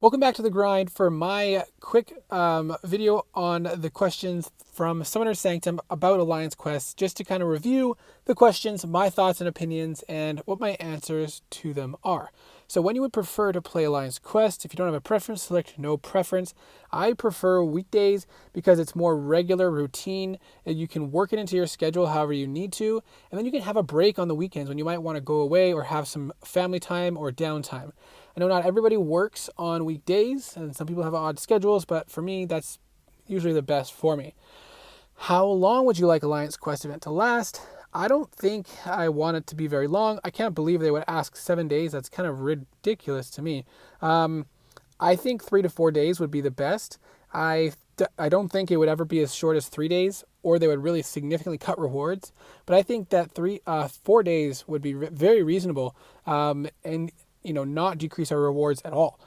Welcome back to The Grind for my quick video on the questions from Summoner Sanctum about Alliance Quests, just to kind of review the questions, my thoughts and opinions, and what my answers to them are. So when you would prefer to play Alliance Quest, if you don't have a preference, select no preference. I prefer weekdays because it's more regular routine and you can work it into your schedule however you need to, and then you can have a break on the weekends when you might want to go away or have some family time or downtime. I know not everybody works on weekdays, and some people have odd schedules, but for me, that's usually the best for me. How long would you like Alliance Quest event to last? I don't think I want it to be very long. I can't believe they would ask 7 days. That's kind of ridiculous to me. I think 3 to 4 days would be the best. I don't think it would ever be as short as 3 days, or they would really significantly cut rewards. But I think that 4 days would be very reasonable, and not decrease our rewards at all.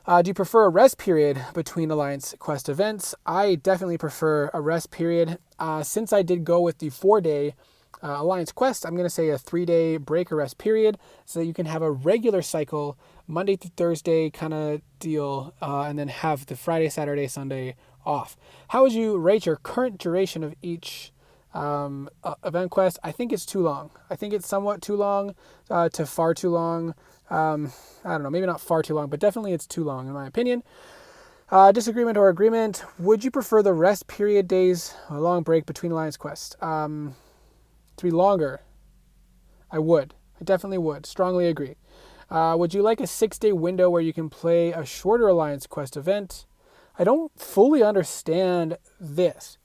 Do you prefer a rest period between Alliance Quest events? I definitely prefer a rest period. Since I did go with the 4-day Alliance Quest, I'm going to say a 3-day break or rest period so that you can have a regular cycle, Monday through Thursday kind of deal, and then have the Friday, Saturday, Sunday off. How would you rate your current duration of each event quest? I think it's too long. I think it's somewhat too long, to far too long. I don't know, maybe not far too long, but definitely it's too long in my opinion. Disagreement or agreement? Would you prefer the rest period days, a long break between Alliance Quest, to be longer? I would. I definitely would. Strongly agree. Would you like a 6-day window where you can play a shorter Alliance Quest event? I don't fully understand this.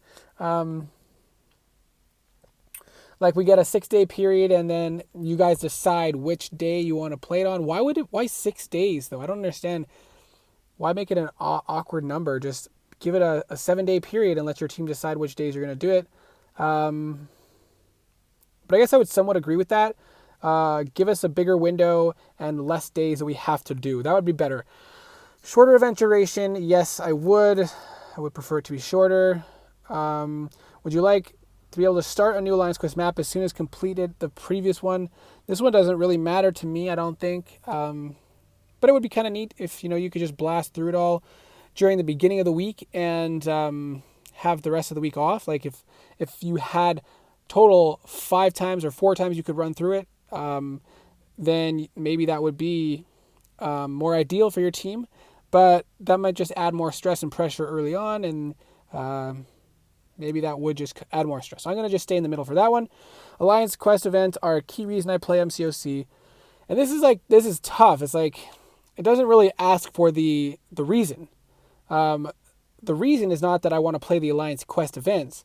Like we get a 6-day period and then you guys decide which day you want to play it on. Why 6 days though? I don't understand. Why make it an awkward number? Just give it a 7-day period and let your team decide which days you're going to do it. But I guess I would somewhat agree with that. Give us a bigger window and less days that we have to do. That would be better. Shorter event duration, yes, I would. I would prefer it to be shorter. Would you like to be able to start a new Alliance Quest map as soon as completed the previous one? This one doesn't really matter to me, I don't think. But it would be kind of neat if you could just blast through it all during the beginning of the week and have the rest of the week off. Like if you had total 5 times or 4 times you could run through it, then maybe that would be more ideal for your team. But that might just add more stress and pressure early on, and maybe that would just add more stress. So I'm going to just stay in the middle for that one. Alliance Quest events are a key reason I play MCOC. And this is tough. It's like, it doesn't really ask for the reason. The reason is not that I want to play the Alliance Quest events.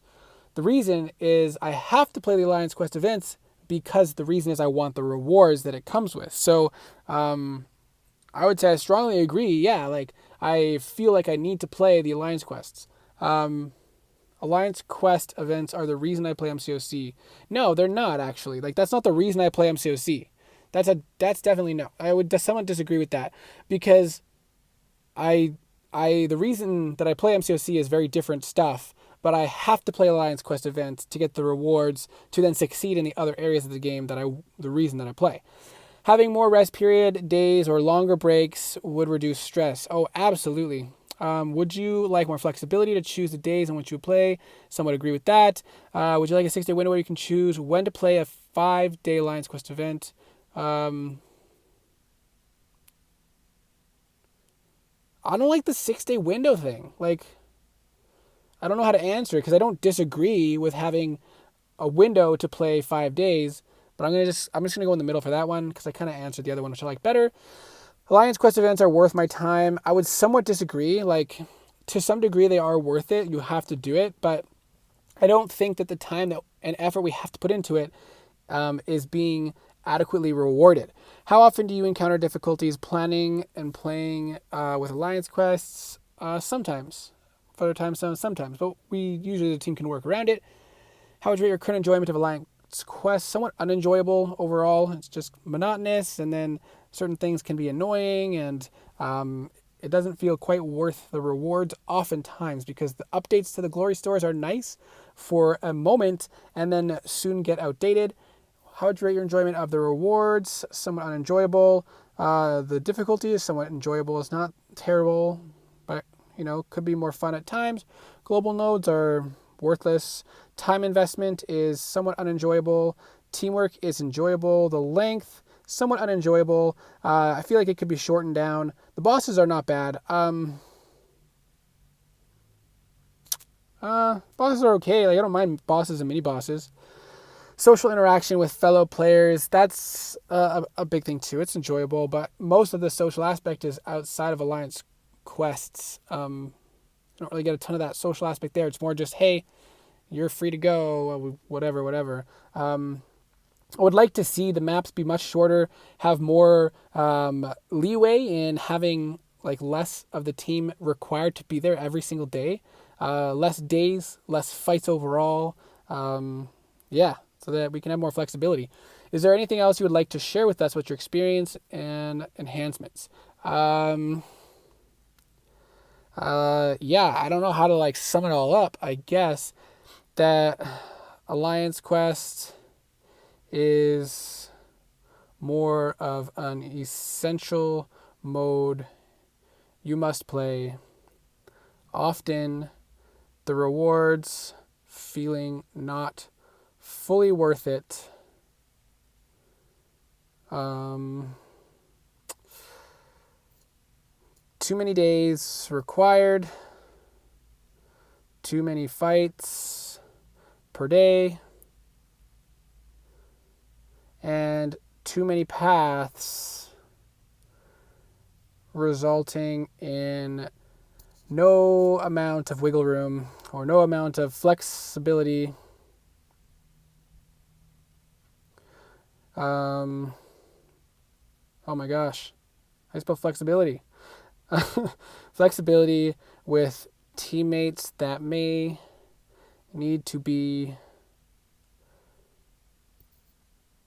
The reason is I have to play the Alliance Quest events because the reason is I want the rewards that it comes with. So I would say I strongly agree. Yeah, like I feel like I need to play the Alliance Quests. Alliance Quest events are the reason I play MCOC. No, they're not actually. Like that's not the reason I play MCOC. That's definitely no. I would somewhat disagree with that because the reason that I play MCOC is very different stuff, but I have to play Alliance Quest events to get the rewards to then succeed in the other areas of the game the reason that I play. Having more rest period days or longer breaks would reduce stress. Oh, absolutely. Would you like more flexibility to choose the days on which you play? Somewhat agree with that. Would you like a 6-day window where you can choose when to play a 5-day Alliance Quest event? I don't like the 6-day window thing. Like, I don't know how to answer it because I don't disagree with having a window to play 5 days, but I'm just gonna go in the middle for that one because I kind of answered the other one, which I like better. Alliance Quest events are worth my time. I would somewhat disagree. Like, to some degree, they are worth it. You have to do it, but I don't think that the time and effort we have to put into it is being adequately rewarded. How often do you encounter difficulties planning and playing with Alliance Quests? Sometimes. Other times, sometimes. But usually the team can work around it. How would you rate your current enjoyment of Alliance Quest? Somewhat unenjoyable overall. It's just monotonous, and then certain things can be annoying, and it doesn't feel quite worth the rewards oftentimes because the updates to the glory stores are nice for a moment and then soon get outdated. How would you rate your enjoyment of the rewards? Somewhat unenjoyable. The difficulty is somewhat enjoyable. It's not terrible, but could be more fun at times. Global nodes are worthless. Time investment is somewhat unenjoyable. Teamwork is enjoyable. The length, somewhat unenjoyable. I feel like it could be shortened down. The bosses are not bad. Bosses are okay. Like, I don't mind bosses and mini bosses. Social interaction with fellow players, that's a big thing too. It's enjoyable, but most of the social aspect is outside of Alliance quests. You don't really get a ton of that social aspect there. It's more just, hey, you're free to go, whatever. I would like to see the maps be much shorter, have more leeway in having like less of the team required to be there every single day. Less days, less fights overall. Yeah, so that we can have more flexibility. Is there anything else you would like to share with us with your experience and enhancements? Yeah, I don't know how to like sum it all up. I guess that Alliance Quest is more of an essential mode you must play. Often the rewards feeling not fully worth it. Too many days required. Too many fights per day. And too many paths, resulting in no amount of wiggle room or no amount of flexibility. Oh my gosh. I spell flexibility. Flexibility with teammates that may need to be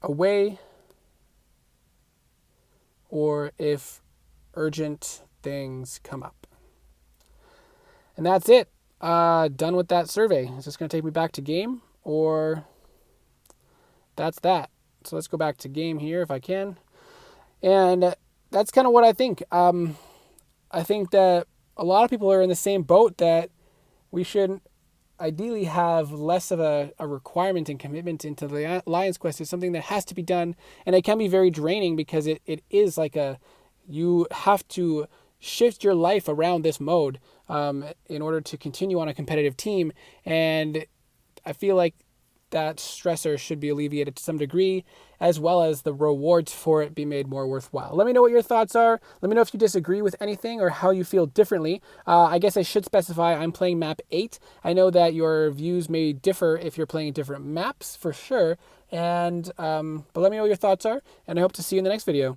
away, or if urgent things come up. And that's it. Done with that survey. Is this going to take me back to game, or that's that? So let's go back to game here if I can. And that's kind of what I think. I think that a lot of people are in the same boat, that we should ideally have less of a requirement and commitment into the Alliance Quest. Is something that has to be done, and it can be very draining because it is like you have to shift your life around this mode in order to continue on a competitive team. And I feel like that stressor should be alleviated to some degree, as well as the rewards for it be made more worthwhile. Let me know what your thoughts are. Let me know if you disagree with anything or how you feel differently. I guess I should specify I'm playing map 8. I know that your views may differ if you're playing different maps, for sure. And but let me know what your thoughts are, and I hope to see you in the next video.